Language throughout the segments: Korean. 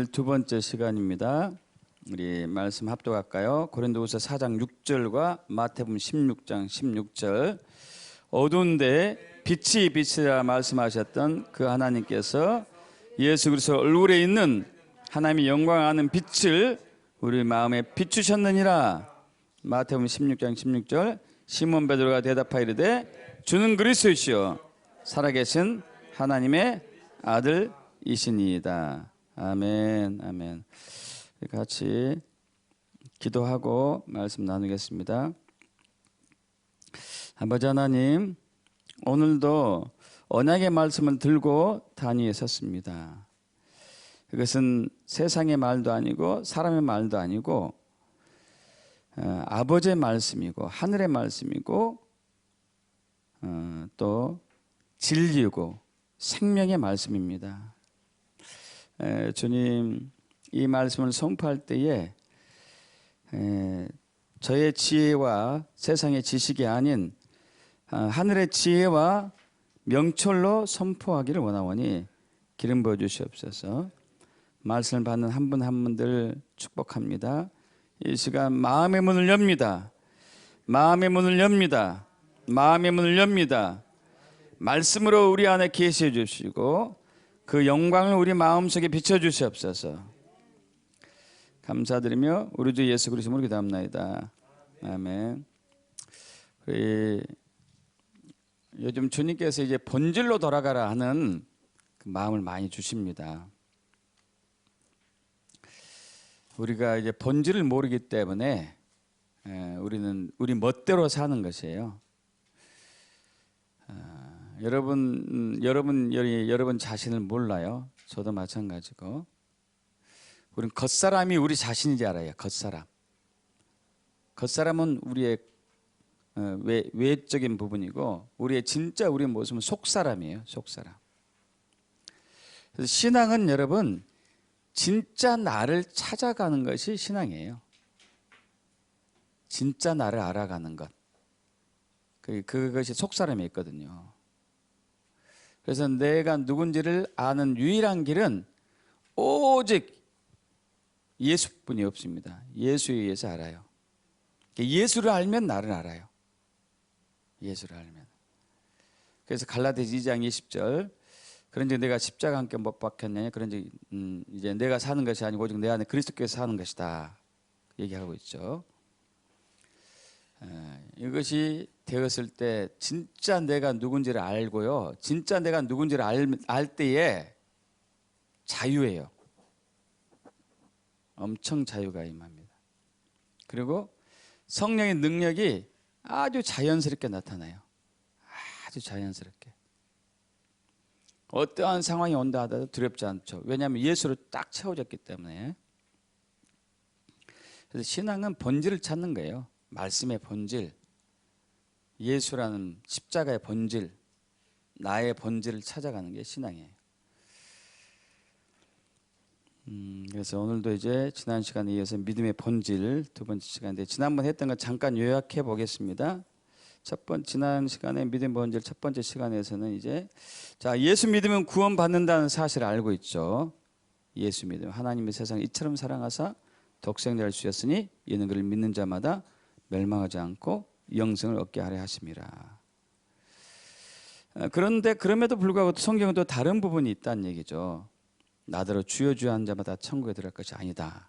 두 번째 시간입니다. 우리 말씀 합독할까요? 고린도후서 4장 6절과 마태복음 16장 16절. 어두운데 빛이 빛이라 말씀하셨던 그 하나님께서 예수 그리스도 얼굴에 있는 하나님의 영광을 아는 빛을 우리 마음에 비추셨느니라. 마태복음 16장 16절. 시몬 베드로가 대답하여 이르되 주는 그리스도이시요 살아계신 하나님의 아들이시니이다. 아멘, 아멘. 같이 기도하고 말씀 나누겠습니다. 아버지 하나님, 오늘도 언약의 말씀을 들고 단위에 섰습니다. 그것은 세상의 말도 아니고 사람의 말도 아니고 아버지의 말씀이고 하늘의 말씀이고 또 진리고 생명의 말씀입니다. 주님, 이 말씀을 선포할 때에 저의 지혜와 세상의 지식이 아닌 하늘의 지혜와 명철로 선포하기를 원하오니 기름 부어 주시옵소서. 말씀을 받는 한 분 한 분들 축복합니다. 이 시간 마음의 문을 엽니다. 마음의 문을 엽니다. 마음의 문을 엽니다. 말씀으로 우리 안에 계시해 주시고 그 영광을 우리 마음속에 비춰주시옵소서. 감사드리며 우리 주 예수 그리스도로 기도합나이다. 아멘. 요즘 주님께서 이제 본질로 돌아가라 하는 그 마음을 많이 주십니다. 우리가 이제 본질을 모르기 때문에 우리는 우리 멋대로 사는 것이에요. 여러분 자신을 몰라요. 저도 마찬가지고. 우린 겉사람이 우리 자신인지 알아요. 겉사람은 우리의 외적인 부분이고 우리의 진짜 우리의 모습은 속사람이에요. 속사람. 그래서 신앙은 여러분 진짜 나를 찾아가는 것이 신앙이에요. 진짜 나를 알아가는 것. 그것이 속사람에 있거든요. 그래서 내가 누군지를 아는 유일한 길은 오직 예수뿐이 없습니다. 예수에 의해서 알아요. 예수를 알면 나를 알아요. 예수를 알면. 그래서 갈라디아서 2장 20절. 그런즉 내가 십자가 함께 못 박혔느냐. 그런즉 이제 내가 사는 것이 아니고 오직 내 안에 그리스도께서 사는 것이다. 얘기하고 있죠. 이것이 되었을 때 진짜 내가 누군지를 알고요. 진짜 내가 누군지를 알 때에 자유예요. 엄청 자유가 임합니다. 그리고 성령의 능력이 아주 자연스럽게 나타나요. 아주 자연스럽게. 어떠한 상황이 온다 하더라도 두렵지 않죠. 왜냐하면 예수로 딱 채워졌기 때문에. 그래서 신앙은 본질을 찾는 거예요. 말씀의 본질, 예수라는 십자가의 본질, 나의 본질을 찾아가는 게 신앙이에요. 그래서 오늘도 이제 지난 시간에 이어서 믿음의 본질 두 번째 시간인데 지난번 했던 거 잠깐 요약해 보겠습니다. 지난 시간에 믿음의 본질 첫 번째 시간에서는 이제 예수 믿으면 구원받는다는 사실을 알고 있죠. 예수 믿음, 하나님이 세상을 이처럼 사랑하사 독생자를 주셨으니 이는 그를 믿는 자마다 멸망하지 않고 영생을 얻게 하려 하심이라. 그런데 그럼에도 불구하고 성경은 또 다른 부분이 있다는 얘기죠. 나더러 주여 주여 한 자마다 천국에 들어갈 것이 아니다.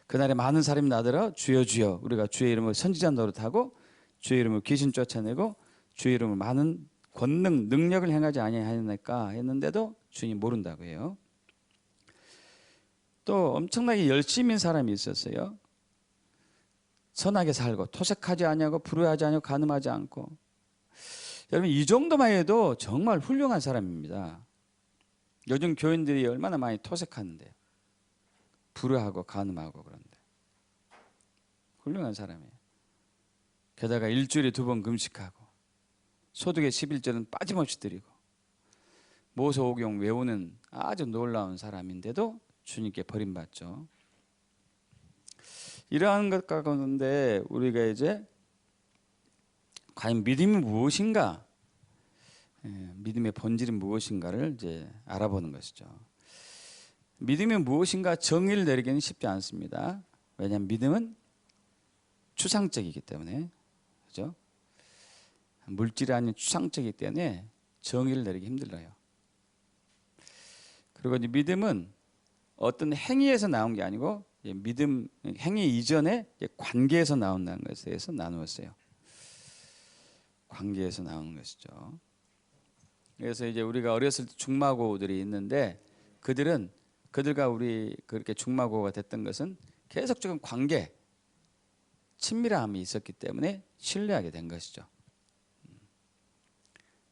그날에 많은 사람이 나더러 주여 주여, 우리가 주의 이름으로 선지자 노릇하고 주의 이름으로 귀신 쫓아내고 주의 이름으로 많은 권능 능력을 행하지 아니하였나이까 했는데도 주님 모른다고 해요. 또 엄청나게 열심인 사람이 있었어요. 선하게 살고 토색하지 아니하고 불의하지 아니하고 간음하지 않고. 여러분 이 정도만 해도 정말 훌륭한 사람입니다. 요즘 교인들이 얼마나 많이 토색하는데 불의하고 간음하고. 그런데 훌륭한 사람이에요. 게다가 일주일에 2번 금식하고 소득의 11절은 빠짐없이 드리고 모세오경 외우는 아주 놀라운 사람인데도 주님께 버림받죠. 이러한 것 가운데 우리가 이제 과연 믿음이 무엇인가, 믿음의 본질이 무엇인가를 이제 알아보는 것이죠. 믿음이 무엇인가 정의를 내리기는 쉽지 않습니다. 왜냐하면 믿음은 추상적이기 때문에, 그죠? 물질이 아닌 추상적이기 때문에 정의를 내리기 힘들어요. 그리고 이제 믿음은 어떤 행위에서 나온 게 아니고 믿음 행위 이전에 관계에서 나온다는 것에 대해서 나누었어요. 관계에서 나오는 것이죠. 그래서 이제 우리가 어렸을 때 중마고우들이 있는데 그들과 우리 그렇게 중마고우가 됐던 것은 계속적인 관계, 친밀함이 있었기 때문에 신뢰하게 된 것이죠.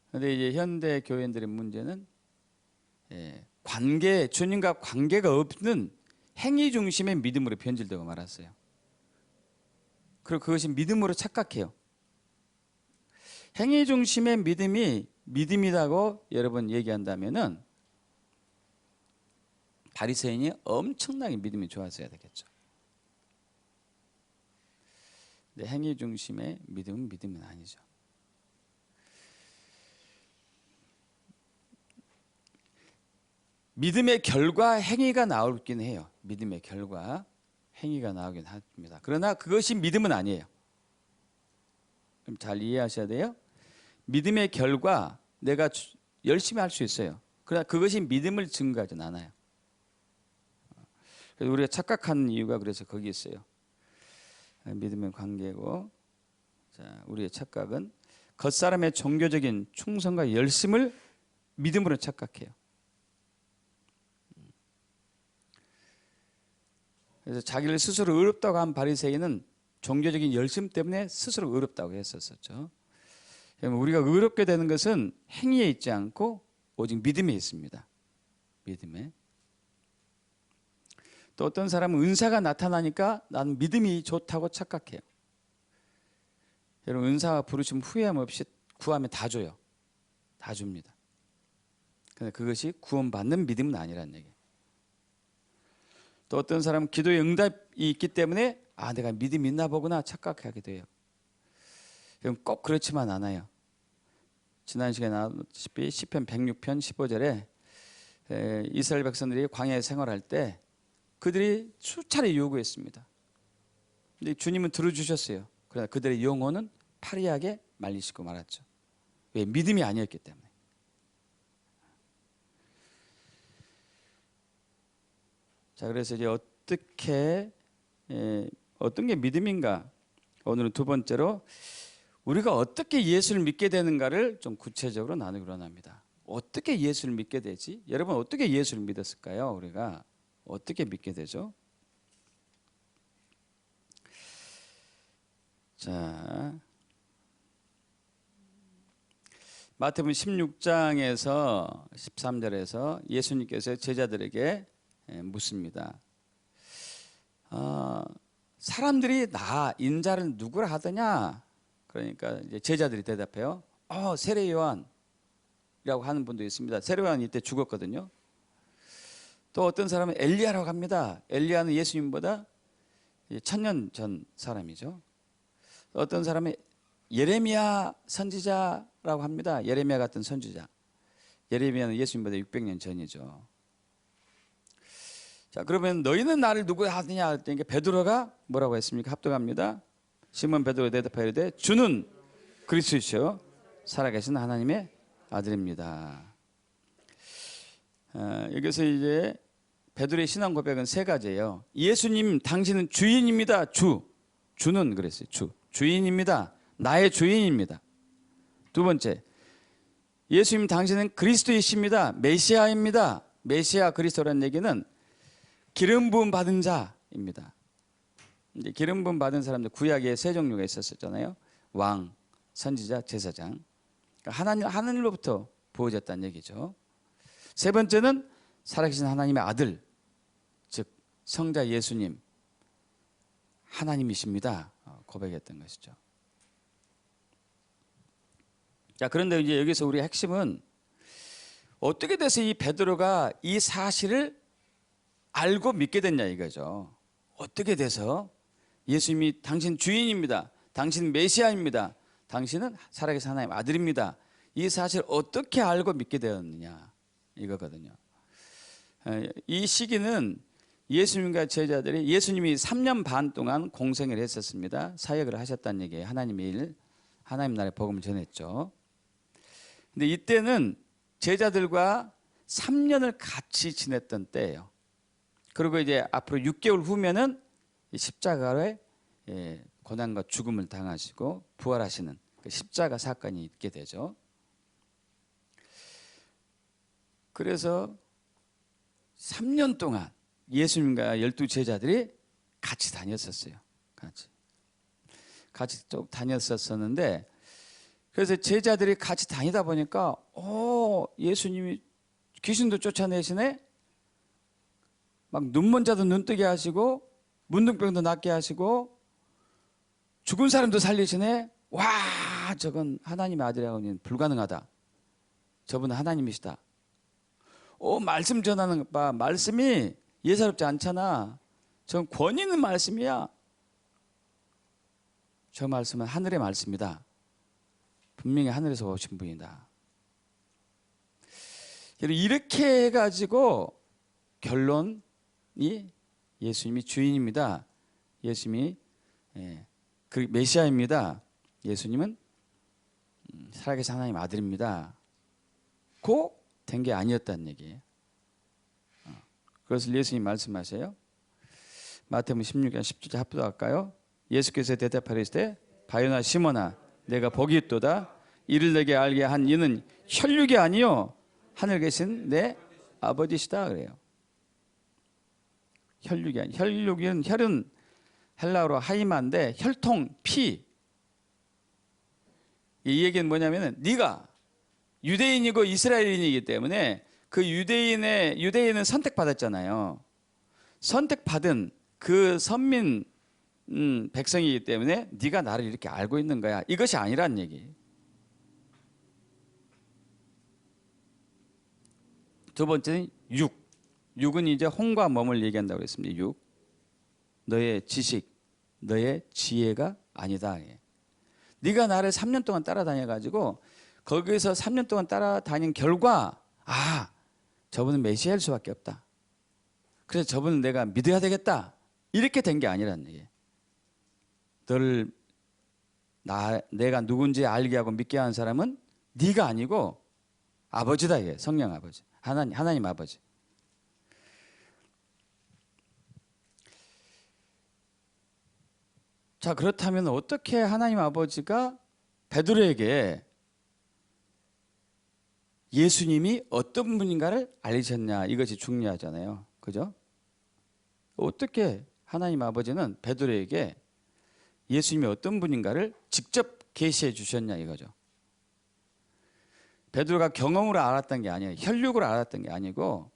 그런데 이제 현대 교인들의 문제는 주님과 관계가 없는 행위 중심의 믿음으로 변질되고 말았어요. 그리고 그것이 믿음으로 착각해요. 행위 중심의 믿음이 믿음이라고 여러분 얘기한다면은 바리새인이 엄청나게 믿음이 좋았어야 되겠죠. 근데 행위 중심의 믿음은 아니죠. 믿음의 결과 행위가 나오긴 해요. 믿음의 결과 행위가 나오긴 합니다. 그러나 그것이 믿음은 아니에요. 그럼 잘 이해하셔야 돼요. 믿음의 결과 내가 열심히 할 수 있어요. 그러나 그것이 믿음을 증거하진 않아요. 그래서 우리가 착각하는 이유가 그래서 거기 있어요. 믿음의 관계고, 자, 우리의 착각은 겉사람의 종교적인 충성과 열심을 믿음으로 착각해요. 그래서 자기를 스스로 의롭다고 한 바리새인은 종교적인 열심 때문에 스스로 의롭다고 했었죠. 우리가 의롭게 되는 것은 행위에 있지 않고 오직 믿음에 있습니다. 믿음에. 또 어떤 사람은 은사가 나타나니까 나는 믿음이 좋다고 착각해요. 여러분, 은사와 부르심 후회함 없이 구하면 다 줘요. 다 줍니다. 그런데 그것이 구원받는 믿음은 아니라는 얘기예요. 또 어떤 사람은 기도의 응답이 있기 때문에 내가 믿음이 있나 보구나 착각하게 돼요. 꼭 그렇지만 않아요. 지난 시간에 나왔다시피 시편 106편 15절에 이스라엘 백성들이 광야에 생활할 때 그들이 수차례 요구했습니다. 근데 주님은 들어주셨어요. 그러나 그들의 영혼은 파리하게 말리시고 말았죠. 왜? 믿음이 아니었기 때문에. 자, 그래서 이제 어떤 게 믿음인가? 오늘은 두 번째로 우리가 어떻게 예수를 믿게 되는가를 좀 구체적으로 나누기로 합니다. 어떻게 예수를 믿게 되지? 여러분, 어떻게 예수를 믿었을까요? 우리가 어떻게 믿게 되죠? 자, 마태복음 16장에서 13절에서 예수님께서 제자들에게 묻습니다. 사람들이 나 인자를 누구라 하더냐? 그러니까 이제 제자들이 대답해요. 세례 요한이라고 하는 분도 있습니다. 세례 요한이 이때 죽었거든요. 또 어떤 사람은 엘리야라고 합니다. 엘리야는 예수님보다 1000년 전 사람이죠. 어떤 사람은 예레미야 선지자라고 합니다. 예레미야 같은 선지자. 예레미야는 예수님보다 600년 전이죠. 자, 그러면 너희는 나를 누구 하느냐 했더니 베드로가 뭐라고 했습니까? 합독합니다. 시몬 베드로 대답하여 이르되 주는 그리스도시요 살아계신 하나님의 아들입니다. 여기서 이제 베드로의 신앙 고백은 세 가지예요. 예수님, 당신은 주인입니다. 주는 그랬어요. 주인입니다. 나의 주인입니다. 두 번째, 예수님, 당신은 그리스도이십니다. 메시아입니다. 메시아 그리스도라는 얘기는 기름 부음 받은 자입니다. 이제 기름 부음 받은 사람들 구약에 세 종류가 있었잖아요. 왕, 선지자, 제사장. 그러니까 하나님로부터 부어졌다는 얘기죠. 세 번째는 살아계신 하나님의 아들, 즉 성자 예수님, 하나님이십니다. 고백했던 것이죠. 자, 그런데 이제 여기서 우리 핵심은 어떻게 돼서 이 베드로가 이 사실을 알고 믿게 됐냐 이거죠. 어떻게 돼서 예수님이 당신 주인입니다. 당신 메시아입니다. 당신은 살아계신 하나님의 아들입니다. 이 사실을 어떻게 알고 믿게 되었느냐 이거거든요. 이 시기는 예수님과 제자들이 예수님이 3년 반 동안 공생을 했었습니다. 사역을 하셨다는 얘기예요. 하나님의 일, 하나님 나라의 복음을 전했죠. 근데 이때는 제자들과 3년을 같이 지냈던 때예요. 그리고 이제 앞으로 6개월 후면은 십자가의 고난과 죽음을 당하시고 부활하시는 그 십자가 사건이 있게 되죠. 그래서 3년 동안 예수님과 12 제자들이 같이 다녔었어요. 같이 좀 다녔었는데, 그래서 제자들이 같이 다니다 보니까 예수님이 귀신도 쫓아내시네, 막 눈먼 자도 눈뜨게 하시고 문둥병도 낫게 하시고 죽은 사람도 살리시네. 와, 저건 하나님의 아들이라고는 불가능하다. 저분은 하나님이시다. 말씀 전하는 것 봐. 말씀이 예사롭지 않잖아. 전 권위 있는 말씀이야. 저 말씀은 하늘의 말씀이다. 분명히 하늘에서 오신 분이다. 이렇게 해가지고 결론이 예수님이 주인입니다. 예수님이 그 메시아입니다. 예수님은 살아계신 하나님 아들입니다. 고 된 게 아니었다는 얘기예요. 그래서 예수님 말씀하세요. 마태복음 16장 17절 합부도 할까요? 예수께서 대답하시되 바요나 시몬아 내가 복이 있도다. 이를 내게 알게 한 이는 혈육이 아니요 하늘 계신 내 아버지시다 그래요. 혈육이 아니, 혈은 헬라어로 하이마인데 혈통, 피. 이 얘기는 뭐냐면은 네가 유대인이고 이스라엘인이기 때문에 그 유대인은 선택받았잖아요. 선택받은 그 선민 백성이기 때문에 네가 나를 이렇게 알고 있는 거야. 이것이 아니란 얘기. 두 번째는 육. 육은 이제 혼과 몸을 얘기한다고 했습니다. 육. 너의 지식, 너의 지혜가 아니다. 네가 나를 3년 동안 따라다녀가지고 거기서 3년 동안 따라다닌 결과 저분은 메시아일 수밖에 없다. 그래서 저분은 내가 믿어야 되겠다. 이렇게 된 게 아니라는 얘기예요. 너를 내가 누군지 알게 하고 믿게 하는 사람은 네가 아니고 아버지다. 이게 성령 아버지, 하나님 아버지. 자, 그렇다면 어떻게 하나님 아버지가 베드로에게 예수님이 어떤 분인가를 알리셨냐, 이것이 중요하잖아요. 그죠? 어떻게 하나님 아버지는 베드로에게 예수님이 어떤 분인가를 직접 계시해 주셨냐 이거죠. 베드로가 경험으로 알았던 게 아니에요. 혈육으로 알았던 게 아니고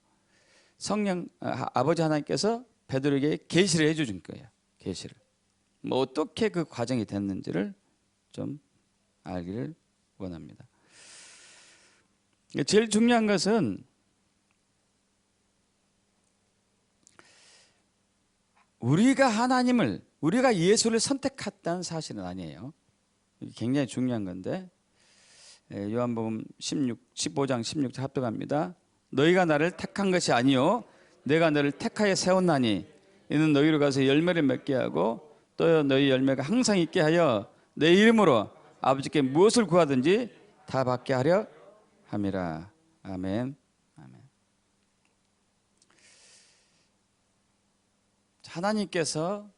성령 아버지 하나님께서 베드로에게 계시를 해 주신 거예요. 계시를. 어떻게 그 과정이 됐는지를 좀 알기를 원합니다. 제일 중요한 것은 우리가 예수를 선택했다는 사실은 아니에요. 굉장히 중요한 건데, 요한복음 15장 16절 합독합니다. 너희가 나를 택한 것이 아니요 내가 너를 택하여 세웠나니 이는 너희로 가서 열매를 맺게 하고 또 너희 열매가 항상 있게 하여 내 이름으로 아버지께 무엇을 구하든지 다 받게 하려 함이라. 아멘. 아멘. 하나님께서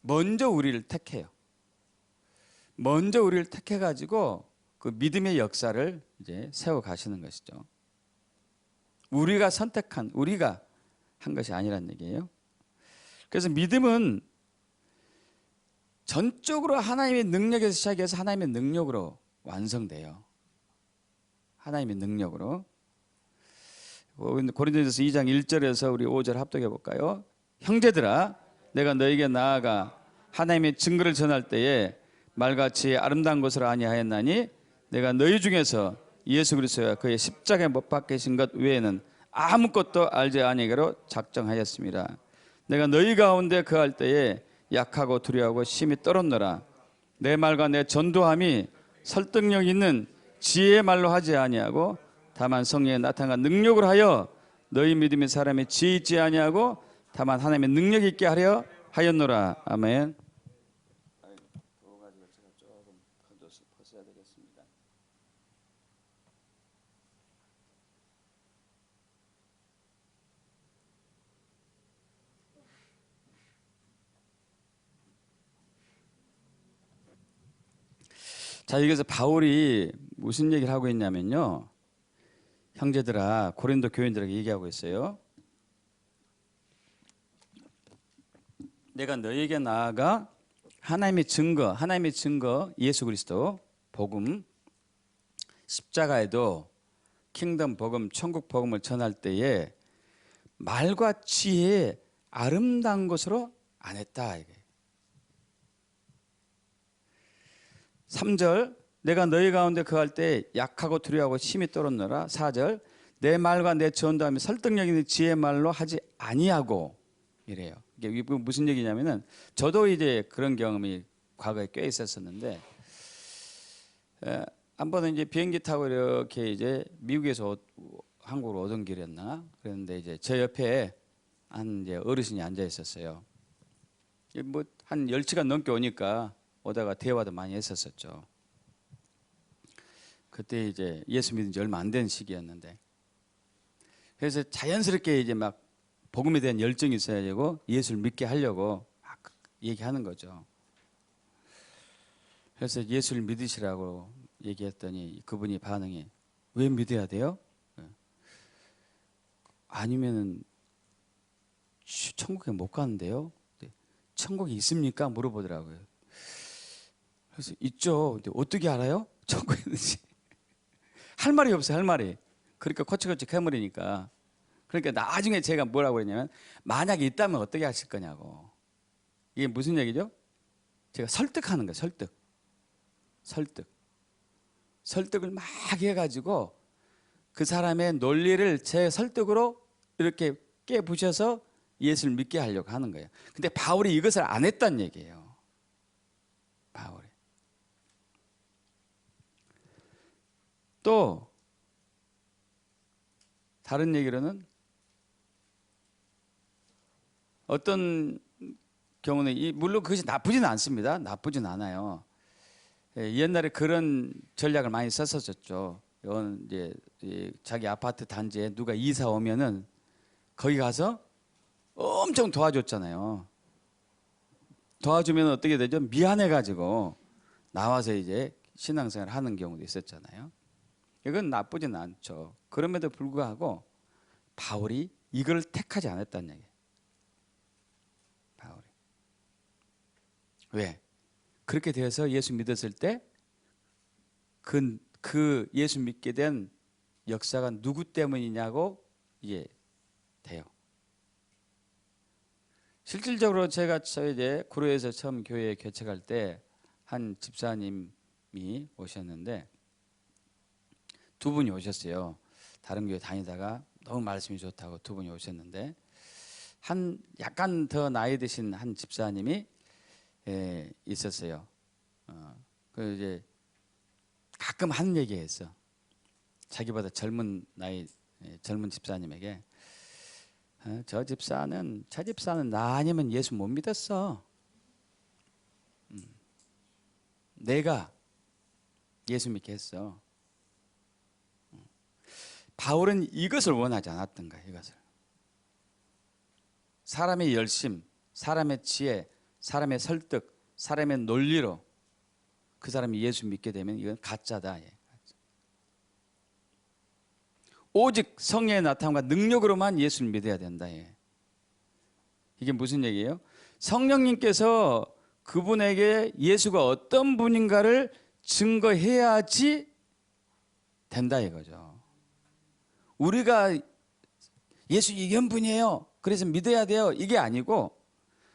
먼저 우리를 택해요. 먼저 우리를 택해가지고 그 믿음의 역사를 이제 세워 가시는 것이죠. 우리가 한 것이 아니란 얘기예요. 그래서 믿음은 전적으로 하나님의 능력에서 시작해서 하나님의 능력으로 완성돼요. 하나님의 능력으로. 고린도전서 2장 1절에서 우리 5절 합독해 볼까요? 형제들아 내가 너에게 나아가 하나님의 증거를 전할 때에 말같이 아름다운 것으로 아니하였나니 내가 너희 중에서 예수 그리스도와 그의 십자가에 못 박히신 것 외에는 아무것도 알지 아니하기로 작정하였습니다. 내가 너희 가운데 거할 때에 약하고 두려워하고 심히 떨었노라. 내 말과 내 전도함이 설득력 있는 지혜의 말로 하지 아니하고 다만 성령의 나타난 능력을 하여 너희 믿음이 사람의 지혜 있지 아니하고 다만 하나님의 능력 있게 하려 하였노라. 아멘. 자, 여기서 바울이 무슨 얘기를 하고 있냐면요. 형제들아, 고린도 교인들에게 얘기하고 있어요. 내가 너에게 나아가 하나님의 증거 예수 그리스도 복음, 십자가에도 킹덤 복음, 천국 복음을 전할 때에 말과 지혜에 아름다운 것으로 안 했다. 이게. 3절 내가 너희 가운데 거할 때 약하고 두려워하고 심히 떨었노라. 4절 내 말과 내 전도하며 설득력 있는 지혜의 말로 하지 아니하고 이래요. 이게 무슨 얘기냐면은 저도 이제 그런 경험이 과거에 꽤 있었었는데 한 번은 이제 비행기 타고 이렇게 이제 미국에서 한국으로 오던 길이었나 그랬는데 이제 제 옆에 한 이제 어르신이 앉아 있었어요. 뭐 한 10시간 넘게 오니까 오다가 대화도 많이 했었었죠. 그때 이제 예수 믿은 지 얼마 안 된 시기였는데 그래서 자연스럽게 이제 막 복음에 대한 열정이 있어야 되고 예수를 믿게 하려고 막 얘기하는 거죠. 그래서 예수를 믿으시라고 얘기했더니 그분이 반응이 왜 믿어야 돼요? 아니면은 천국에 못 가는데요? 천국이 있습니까? 물어보더라고요. 그래서 있죠. 근데 어떻게 알아요? 천국에 있는지. 할 말이 없어요. 할 말이. 그러니까 코치코치 캐물으니까. 그러니까 나중에 제가 뭐라고 했냐면 만약에 있다면 어떻게 하실 거냐고. 이게 무슨 얘기죠? 제가 설득하는 거예요. 설득을 막 해가지고 그 사람의 논리를 제 설득으로 이렇게 깨부셔서 예수를 믿게 하려고 하는 거예요. 근데 바울이 이것을 안 했단 얘기예요. 바울이. 또 다른 얘기로는 어떤 경우는 물론 그것이 나쁘진 않습니다. 나쁘진 않아요. 옛날에 그런 전략을 많이 썼었죠. 이제 자기 아파트 단지에 누가 이사 오면은 거기 가서 엄청 도와줬잖아요. 도와주면 어떻게 되죠? 미안해가지고 나와서 이제 신앙생활 하는 경우도 있었잖아요. 이건 나쁘진 않죠. 그럼에도 불구하고 바울이 이걸 택하지 않았다는 얘기예요. 바울이. 왜? 그렇게 되어서 예수 믿었을 때 그 예수 믿게 된 역사가 누구 때문이냐고 이게 돼요. 실질적으로 제가 이제 구로에서 처음 교회에 개척할 때 한 집사님이 오셨는데 두 분이 오셨어요. 다른 교회 다니다가 너무 말씀이 좋다고 두 분이 오셨는데 한 약간 더 나이 드신 한 집사님이 있었어요. 그 이제 가끔 하는 얘기했어. 자기보다 젊은 집사님에게 저 집사는 나 아니면 예수 못 믿었어. 내가 예수 믿게 했어. 바울은 이것을 원하지 않았던 거야. 이것을. 사람의 열심, 사람의 지혜, 사람의 설득, 사람의 논리로 그 사람이 예수 믿게 되면 이건 가짜다. 오직 성령의 나타남과 능력으로만 예수를 믿어야 된다. 이게 무슨 얘기예요? 성령님께서 그분에게 예수가 어떤 분인가를 증거해야지 된다 이거죠. 우리가 예수 이런 분이에요. 그래서 믿어야 돼요. 이게 아니고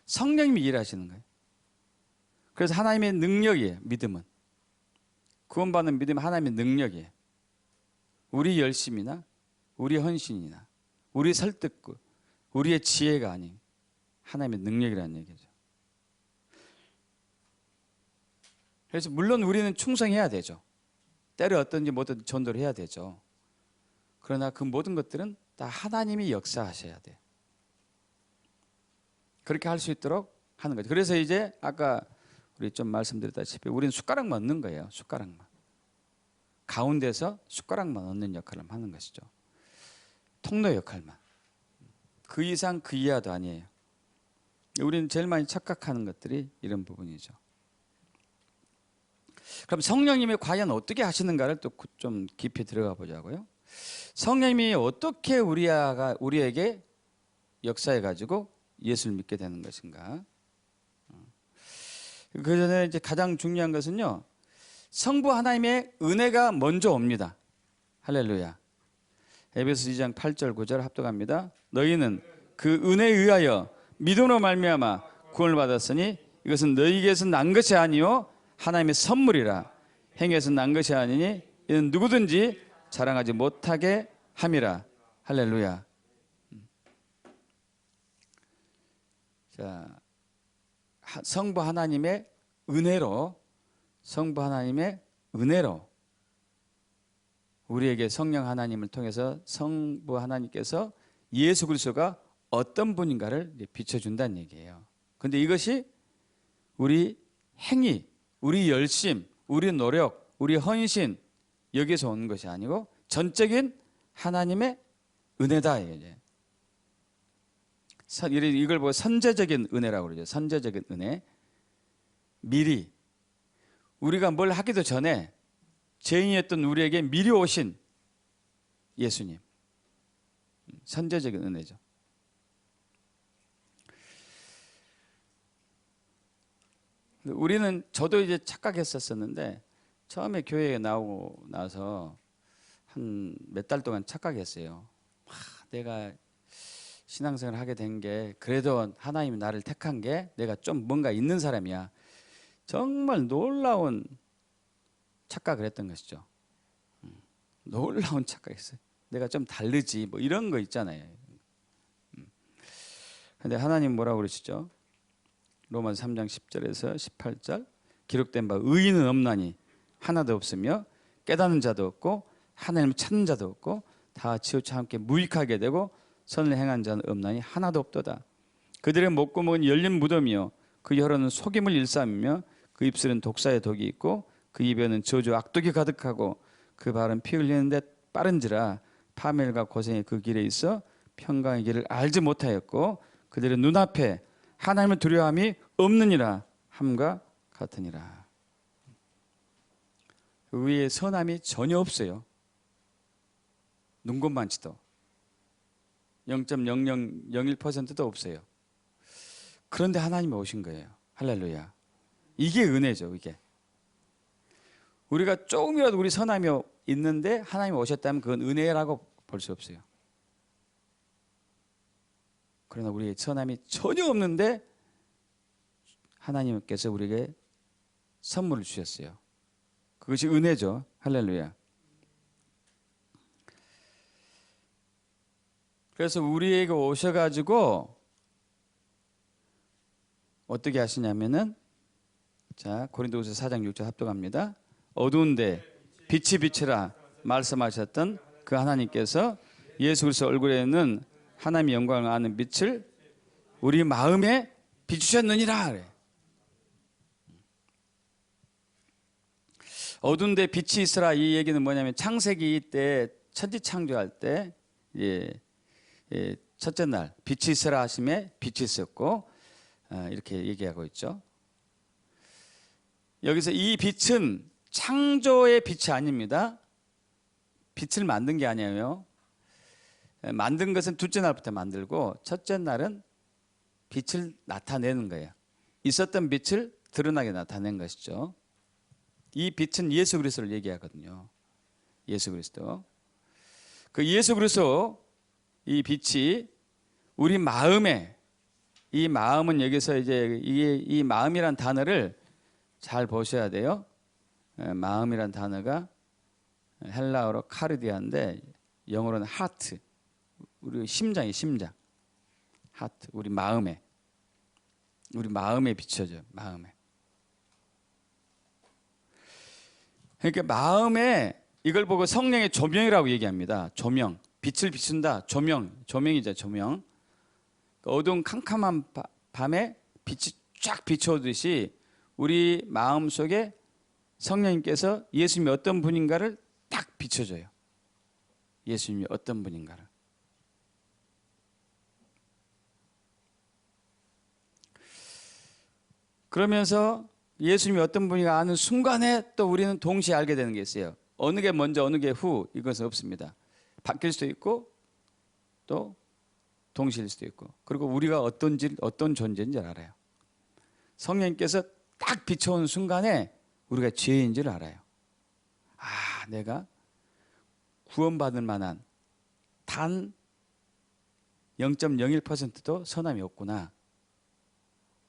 성령님이 일하시는 거예요. 그래서 하나님의 능력이에요. 믿음은. 구원받는 믿음은 하나님의 능력이에요. 우리 열심이나 우리 헌신이나 우리 설득, 우리의 지혜가 아닌 하나님의 능력이라는 얘기죠. 그래서 물론 우리는 충성해야 되죠. 때려 어떤지 뭐든 전도를 해야 되죠. 그러나 그 모든 것들은 다 하나님이 역사하셔야 돼. 그렇게 할 수 있도록 하는 거죠. 그래서 이제 아까 우리 좀 말씀드렸다시피 우리는 숟가락만 얻는 거예요. 숟가락만. 가운데서 숟가락만 얻는 역할을 하는 것이죠. 통로 역할만. 그 이상 그 이하도 아니에요. 우리는 제일 많이 착각하는 것들이 이런 부분이죠. 그럼 성령님이 과연 어떻게 하시는가를 또 좀 깊이 들어가 보자고요. 성령님이 어떻게 우리에게 역사해 가지고 예수를 믿게 되는 것인가? 그 전에 이제 가장 중요한 것은요, 성부 하나님의 은혜가 먼저 옵니다. 할렐루야. 에베소 2장 8절 9절 합독합니다. 너희는 그 은혜에 의하여 믿음으로 말미암아 구원을 받았으니 이것은 너희에게서 난 것이 아니요 하나님의 선물이라. 행위에서 난 것이 아니니 이는 누구든지 자랑하지 못하게 함이라. 할렐루야. 자, 성부 하나님의 은혜로 우리에게 성령 하나님을 통해서 성부 하나님께서 예수 그리스도가 어떤 분인가를 비춰준다는 얘기예요. 그런데 이것이 우리 행위, 우리 열심, 우리 노력, 우리 헌신 여기서 오는 것이 아니고 전적인 하나님의 은혜다. 이걸 보고 선제적인 은혜라고 그러죠. 선제적인 은혜. 미리 우리가 뭘 하기도 전에 죄인이었던 우리에게 미리 오신 예수님. 선제적인 은혜죠. 저도 이제 착각했었는데 처음에 교회에 나오고 나서 한 몇 달 동안 착각했어요. 내가 신앙생활을 하게 된 게 그래도 하나님이 나를 택한 게 내가 좀 뭔가 있는 사람이야. 정말 놀라운 착각을 했던 것이죠. 놀라운 착각했어요. 내가 좀 다르지 뭐 이런 거 있잖아요. 근데 하나님 뭐라고 그러시죠? 로마서 3장 10절에서 18절 기록된 바 의인은 없나니 하나도 없으며 깨닫는 자도 없고 하나님을 찾는 자도 없고 다 치우쳐 함께 무익하게 되고 선을 행한 자는 없나니 하나도 없도다. 그들의 목구멍은 열린 무덤이요 그 혀로는 속임을 일삼으며 그 입술은 독사의 독이 있고 그 입에는 저주 악독이 가득하고 그 발은 피 흘리는 데 빠른지라 파멸과 고생이 그 길에 있어 평강의 길을 알지 못하였고 그들의 눈앞에 하나님을 두려워함이 없느니라 함과 같으니라. 그 위에 선함이 전혀 없어요. 눈곱만치도 0.0001%도 없어요. 그런데 하나님이 오신 거예요. 할렐루야. 이게 은혜죠. 이게 우리가 조금이라도 우리 선함이 있는데 하나님이 오셨다면 그건 은혜라고 볼 수 없어요. 그러나 우리의 선함이 전혀 없는데 하나님께서 우리에게 선물을 주셨어요. 그것이 은혜죠. 할렐루야. 그래서 우리에게 오셔가지고 어떻게 하시냐면은 자 고린도후서 4장 6절 합독합니다. 어두운데 빛이 비치라 말씀하셨던 그 하나님께서 예수 그리스도 얼굴에는 하나님의 영광을 아는 빛을 우리 마음에 비추셨느니라. 그래. 어두운데 빛이 있으라 이 얘기는 뭐냐면 창세기 때 천지 창조할 때 첫째 날 빛이 있으라 하심에 빛이 있었고 이렇게 얘기하고 있죠. 여기서 이 빛은 창조의 빛이 아닙니다. 빛을 만든 게 아니에요. 만든 것은 둘째 날부터 만들고 첫째 날은 빛을 나타내는 거예요. 있었던 빛을 드러나게 나타낸 것이죠. 이 빛은 예수 그리스도를 얘기하거든요. 예수 그리스도. 그 예수 그리스도 이 빛이 우리 마음에 이 마음은 여기서 이제 이 마음이란 단어를 잘 보셔야 돼요. 마음이란 단어가 헬라어로 카르디아인데 영어로는 하트. 우리 심장이 심장. 하트. 우리 마음에 비춰져. 마음에. 그러니까 마음에 이걸 보고 성령의 조명이라고 얘기합니다. 조명. 빛을 비춘다. 조명이죠, 조명. 어두운 캄캄한 밤에 빛이 쫙 비춰오듯이 우리 마음속에 성령님께서 예수님이 어떤 분인가를 딱 비춰줘요. 예수님이 어떤 분인가를. 그러면서 예수님이 어떤 분인가 아는 순간에 또 우리는 동시에 알게 되는 게 있어요. 어느 게 먼저 어느 게 후 이것은 없습니다. 바뀔 수도 있고 또 동시일 수도 있고, 그리고 우리가 어떤 존재인지 알아요. 성령님께서 딱 비춰온 순간에 우리가 죄인 줄 알아요. 아, 내가 구원받을 만한 단 0.01%도 선함이 없구나.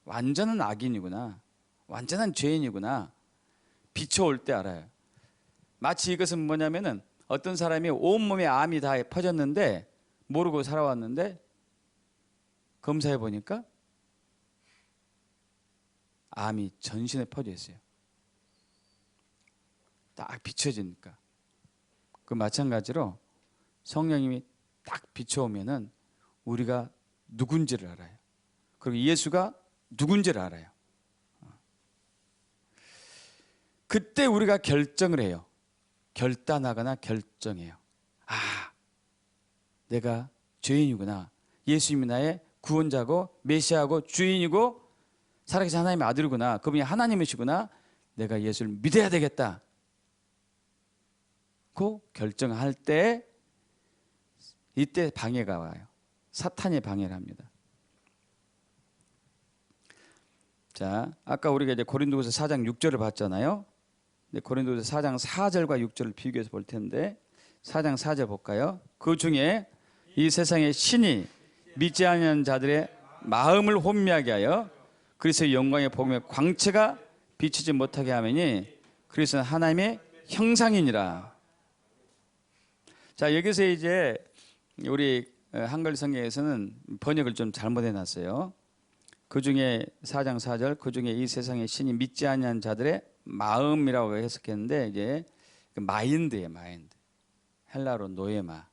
완전한 악인이구나. 완전한 죄인이구나. 비춰올 때 알아요. 마치 이것은 뭐냐면은 어떤 사람이 온몸에 암이 다 퍼졌는데 모르고 살아왔는데 검사해 보니까 암이 전신에 퍼져 있어요. 딱 비춰지니까. 그 마찬가지로 성령님이 딱 비춰오면은 우리가 누군지를 알아요. 그리고 예수가 누군지를 알아요. 그때 우리가 결정을 해요. 결단하거나 결정해요. 아, 내가 죄인이구나. 예수님이 나의 구원자고 메시아고 주인이고 살아계신 하나님의 아들이구나. 그분이 하나님이시구나. 내가 예수를 믿어야 되겠다. 그 결정할 때 이때 방해가 와요. 사탄이 방해를 합니다. 자, 아까 우리가 이제 고린도후서 4장 6절을 봤잖아요. 고린도후서 4장 4절과 6절을 비교해서 볼 텐데 4장 4절 볼까요? 그 중에 이 세상의 신이 믿지 않는 자들의 마음을 혼미하게 하여 그리스도의 영광의 복음의 광채가 비치지 못하게 하매니 그리스도는 하나님의 형상이니라. 자, 여기서 이제 우리 한글 성경에서는 번역을 좀 잘못해 놨어요. 그 중에 4장 4절, 그 중에 이 세상의 신이 믿지 않는 자들의 마음이라고 해석했는데 이제 마인드예요, 마인드. 헬라로 노예마.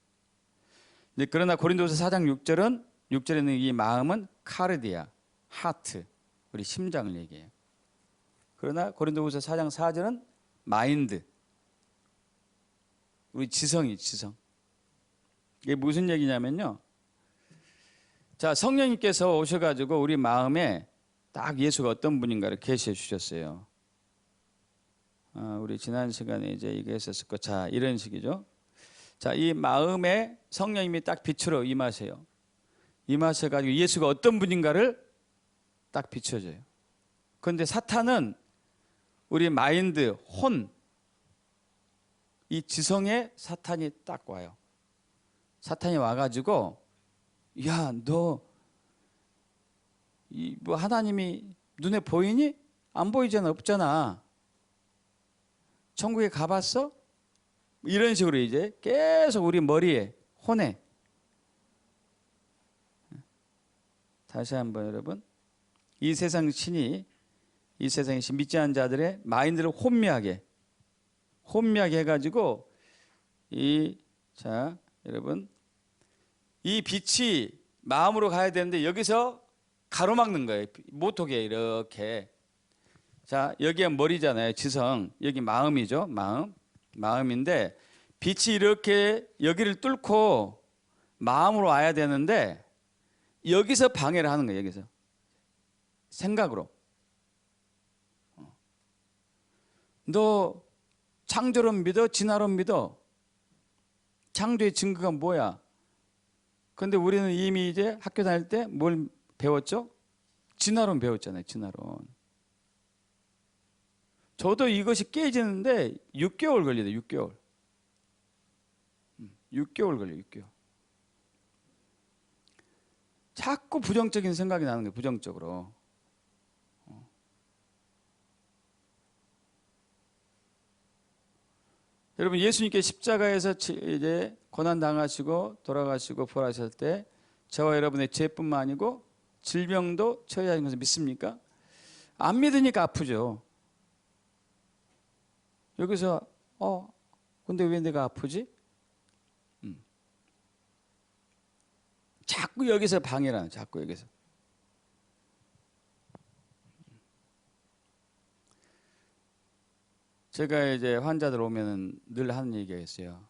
그러나 고린도서 4장 6절은 6절에는 이 마음은 카르디아, 하트, 우리 심장을 얘기해요. 그러나 고린도후서 4장 4절은 마인드, 우리 지성이 지성. 이게 무슨 얘기냐면요. 자, 성령님께서 오셔가지고 우리 마음에 딱 예수가 어떤 분인가를 계시해 주셨어요. 우리 지난 시간에 이제 이게 있었을 거. 자, 이런 식이죠. 자, 이 마음에 성령님이 딱 빛으로 임하세요. 임하셔가지고 예수가 어떤 분인가를 딱 비춰줘요. 그런데 사탄은 우리 마인드, 혼, 이 지성에 사탄이 딱 와요. 사탄이 와가지고 야, 너 뭐 하나님이 눈에 보이니? 안 보이잖아, 없잖아. 천국에 가봤어? 이런 식으로 이제 계속 우리 머리에, 혼에. 다시 한번 여러분, 이 세상의 신이 믿지 않는 자들의 마인드를 혼미하게 해가지고 자, 여러분, 이 빛이 마음으로 가야 되는데 여기서 가로막는 거예요. 못 오게 이렇게. 자, 여기가 머리잖아요. 지성. 여기 마음이죠. 마음인데 빛이 이렇게 여기를 뚫고 마음으로 와야 되는데 여기서 방해를 하는 거예요. 여기서 생각으로. 너 창조를 믿어? 진화를 믿어? 창조의 증거가 뭐야? 그런데 우리는 이미 이제 학교 다닐 때 뭘 배웠죠? 진화론 배웠잖아요. 진화론. 저도 이것이 깨지는데 6개월 걸리다. 6개월. 6개월 걸려요. 6개월. 자꾸 부정적인 생각이 나는 거예요. 부정적으로. 여러분, 예수님께 십자가에서 이제 고난 당하시고 돌아가시고 부활하실 때 저와 여러분의 죄뿐만 아니고 질병도 처리하신 것을 믿습니까? 안 믿으니까 아프죠. 여기서 근데 왜 내가 아프지? 자꾸 여기서 방해를 하는, 자꾸 여기서. 제가 이제 환자들 오면은 늘 하는 얘기가 있어요.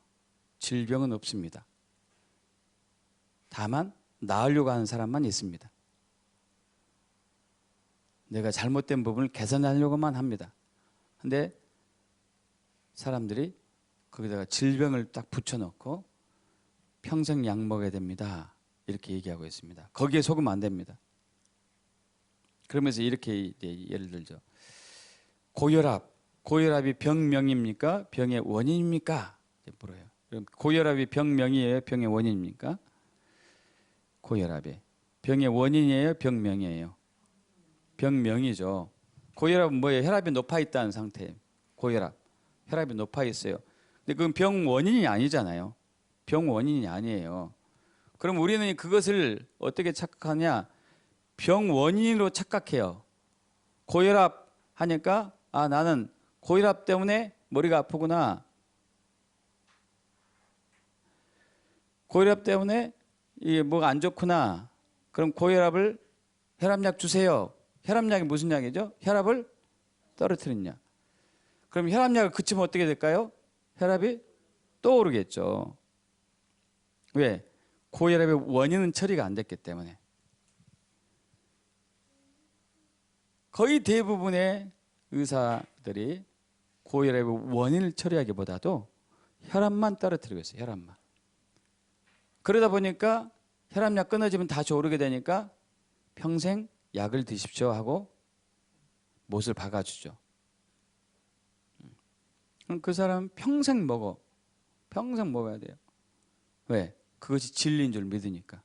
질병은 없습니다. 다만 나으려고 하는 사람만 있습니다. 내가 잘못된 부분을 개선하려고만 합니다. 근데 사람들이 거기다가 질병을 딱 붙여놓고 평생 약 먹어야 됩니다. 이렇게 얘기하고 있습니다. 거기에 속으면 안 됩니다. 그러면서 이렇게 예를 들죠. 고혈압이 병명입니까? 병의 원인입니까? 물어요. 고혈압이 병명이에요? 병의 원인입니까? 고혈압이 병의 원인이에요? 병명이에요? 병명이죠. 고혈압은 뭐예요? 혈압이 높아 있다는 상태예요. 고혈압. 혈압이 높아 있어요. 근데 그건 병 원인이 아니잖아요. 병 원인이 아니에요. 그럼 우리는 그것을 어떻게 착각하냐? 병 원인으로 착각해요. 고혈압 하니까 아, 나는 고혈압 때문에 머리가 아프구나. 고혈압 때문에 이게 뭐가 안 좋구나. 그럼 고혈압을 혈압약 주세요. 혈압약이 무슨 약이죠? 혈압을 떨어뜨리는 약. 그럼 혈압약을 그치면 어떻게 될까요? 혈압이 또 오르겠죠. 왜? 고혈압의 원인은 처리가 안 됐기 때문에. 거의 대부분의 의사들이 고혈압의 원인을 처리하기보다도 혈압만 떨어뜨리고 있어요. 혈압만. 그러다 보니까 혈압약 끊어지면 다시 오르게 되니까 평생 약을 드십시오 하고 못을 박아주죠. 그럼 그 사람은 평생 먹어야 돼요. 왜? 그것이 진리인 줄 믿으니까.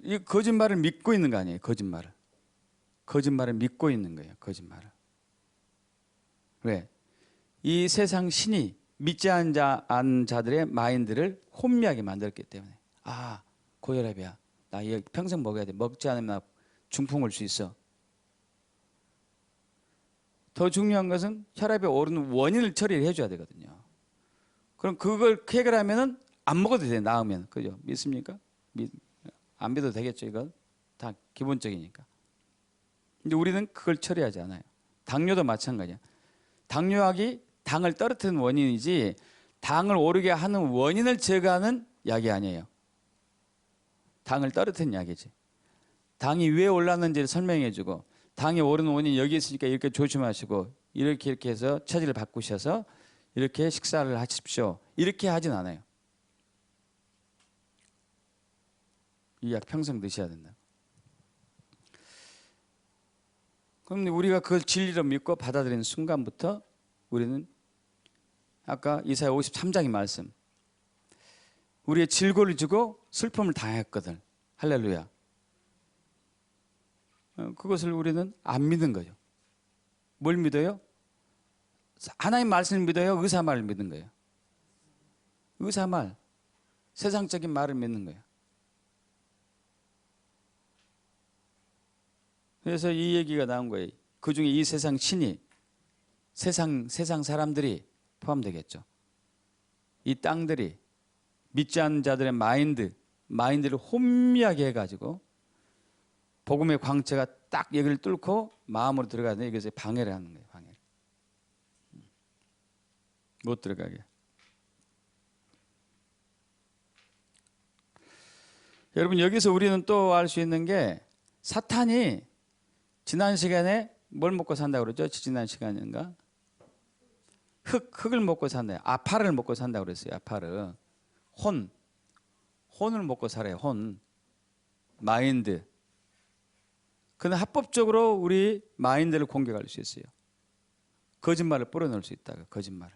이 거짓말을 믿고 있는 거 아니에요. 거짓말을 믿고 있는 거예요. 거짓말을. 왜? 이 세상 신이 믿지 않은 자들의 마인드를 혼미하게 만들었기 때문에. 아, 고혈압이야. 나 이거 평생 먹어야 돼. 먹지 않으면 나 중풍 올 수 있어. 더 중요한 것은 혈압이 오르는 원인을 처리를 해줘야 되거든요. 그럼 그걸 해결하면은 안 먹어도 돼. 나으면. 그죠? 믿습니까? 안 믿어도 되겠죠. 이건 다 기본적이니까. 근데 우리는 그걸 처리하지 않아요. 당뇨도 마찬가지야. 당뇨약이 당을 떨어뜨리는 원인이지 당을 오르게 하는 원인을 제거하는 약이 아니에요. 당을 떨어뜨리는 약이지. 당이 왜 올랐는지를 설명해주고 당이 오르는 원인이 여기 있으니까 이렇게 조심하시고 이렇게 해서 체질을 바꾸셔서 이렇게 식사를 하십시오. 이렇게 하진 않아요. 이 약 평생 드셔야 된다. 그럼 우리가 그걸 진리로 믿고 받아들이는 순간부터 우리는 아까 이사야 53장의 말씀, 우리의 질고를 주고 슬픔을 당했거든. 할렐루야. 그것을 우리는 안 믿는 거죠. 뭘 믿어요? 하나님 말씀을 믿어요? 의사 말을 믿는 거예요? 의사 말, 세상적인 말을 믿는 거예요. 그래서 이 얘기가 나온 거예요. 그중에 이 세상 신이, 세상 사람들이 포함되겠죠. 이 땅들이 믿지 않는 자들의 마인드를 혼미하게 해가지고 복음의 광채가 딱 여기를 뚫고 마음으로 들어가는데 이것에 방해를 하는 거예요. 방해를. 못 들어가게. 여러분 여기서 우리는 또 알 수 있는 게 사탄이 지난 시간에 뭘 먹고 산다고 그러죠? 지난 시간인가? 흙을 먹고 산다. 아파를 먹고 산다고 그랬어요. 아파를. 혼을 먹고 살아요. 혼. 마인드. 그는 합법적으로 우리 마인드를 공격할 수 있어요. 거짓말을 뿌려놓을 수 있다고. 거짓말을.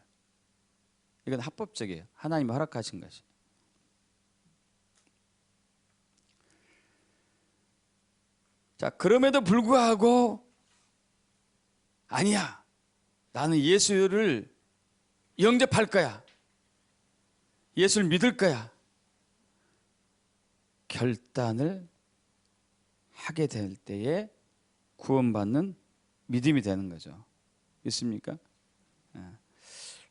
이건 합법적이에요. 하나님이 허락하신 것이. 자, 그럼에도 불구하고 아니야. 나는 예수를 영접할 거야. 예수를 믿을 거야. 결단을 하게 될 때에 구원받는 믿음이 되는 거죠. 믿습니까?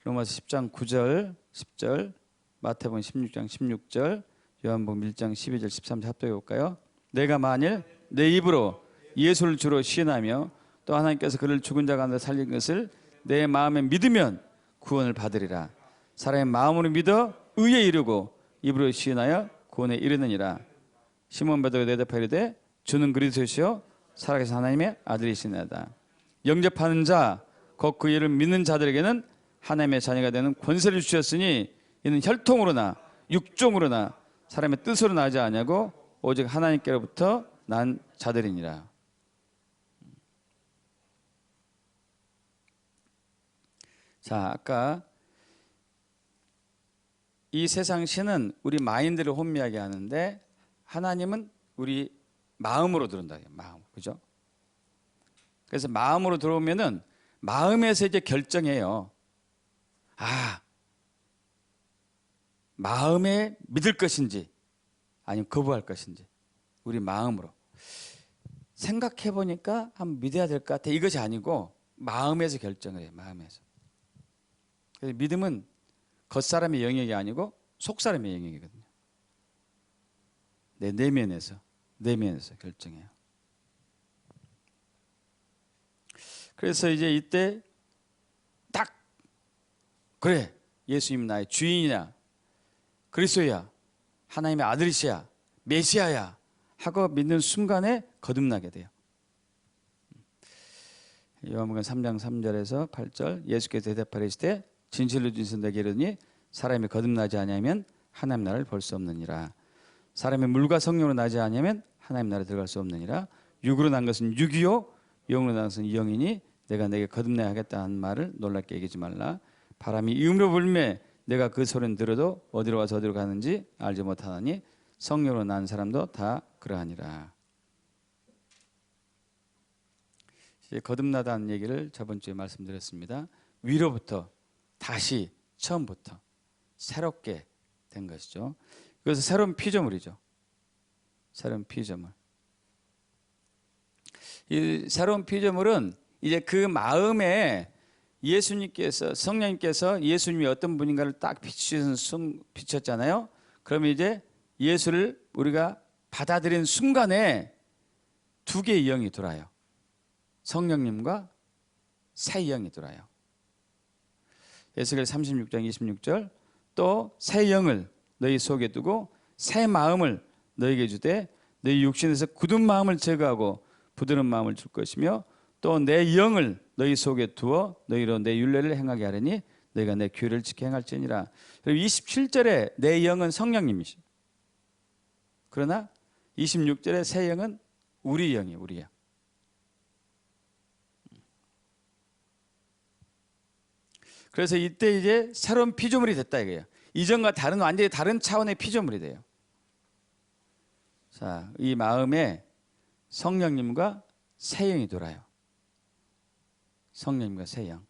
로마서 10장 9절 10절, 마태복음 16장 16절, 요한복음 1장 12절 13절 합독해 볼까요? 내가 만일 내 입으로 예수를 주로 시인하며 또 하나님께서 그를 죽은 자 가운데 살린 것을 내 마음에 믿으면 구원을 받으리라. 사람의 마음으로 믿어 의에 이르고 입으로 시인하여 구원에 이르느니라. 시몬 베드로가 대답하이르되 주는 그리스도시요 살아계신 하나님의 아들이시나이다. 영접하는 자 곧 그 이를 믿는 자들에게는 하나님의 자녀가 되는 권세를 주셨으니 이는 혈통으로나 육종으로나 사람의 뜻으로 나지 아니하고 오직 하나님께로부터 난 자들이니라. 자, 아까 이 세상 신은 우리 마인드를 혼미하게 하는데 하나님은 우리 마음으로 들어온다. 마음, 그죠? 그래서 마음으로 들어오면은 마음에서 이제 결정해요. 아, 마음에 믿을 것인지 아니면 거부할 것인지 우리 마음으로 생각해 보니까 한번 믿어야 될 것 같아. 이것이 아니고 마음에서 결정을 해요. 마음에서. 그래서 믿음은 겉사람의 영역이 아니고 속사람의 영역이거든요. 내 내면에서 결정해요. 그래서 이제 이때 딱 그래, 예수님 나의 주인이야, 그리스도야, 하나님의 아들이시야, 메시아야 하고 믿는 순간에 거듭나게 돼요. 요한복음 3장 3절에서 8절, 예수께서 대답하시되 진실로 진실로 내게 이르니 사람이 거듭나지 아니하면 하나님 나라를 볼 수 없느니라. 사람이 물과 성령으로 나지 아니하면 하나님 나라에 들어갈 수 없느니라. 육으로 난 것은 육이요 영으로 난 것은 영이니 내가 내게 거듭내야 하겠다는 말을 놀랍게 여기지 말라. 바람이 이음으로 불매 내가 그 소리는 들어도 어디로 와서 어디로 가는지 알지 못하나니 성령으로 난 사람도 다 그러하니라. 이제 거듭나다는 얘기를 저번 주에 말씀드렸습니다. 위로부터 다시 처음부터 새롭게 된 것이죠. 그래서 새로운 피조물이죠. 새로운 피조물. 이 새로운 피조물은 이제 그 마음에 예수님께서, 성령님께서 예수님이 어떤 분인가를 딱 비쳤잖아요. 그러면 이제 예수를 우리가 받아들이는 순간에 두 개의 영이 돌아요. 성령님과 새 영이 돌아요. 에스겔 36장 26절, 또 새 영을 너희 속에 두고 새 마음을 너희에게 주되 너희 육신에서 굳은 마음을 제거하고 부드러운 마음을 줄 것이며 또 내 영을 너희 속에 두어 너희로 내 율례를 행하게 하려니 너희가 내 규례를 지켜 행할지니라. 그리고 27절에 내 영은 성령님이시. 그러나 26절에 새 영은 우리 영이에요. 우리 영. 그래서 이때 이제 새로운 피조물이 됐다 이거예요. 이전과 다른 완전히 다른 차원의 피조물이 돼요. 자, 이 마음에 성령님과 새 영이 돌아요. 성령님과 새 영.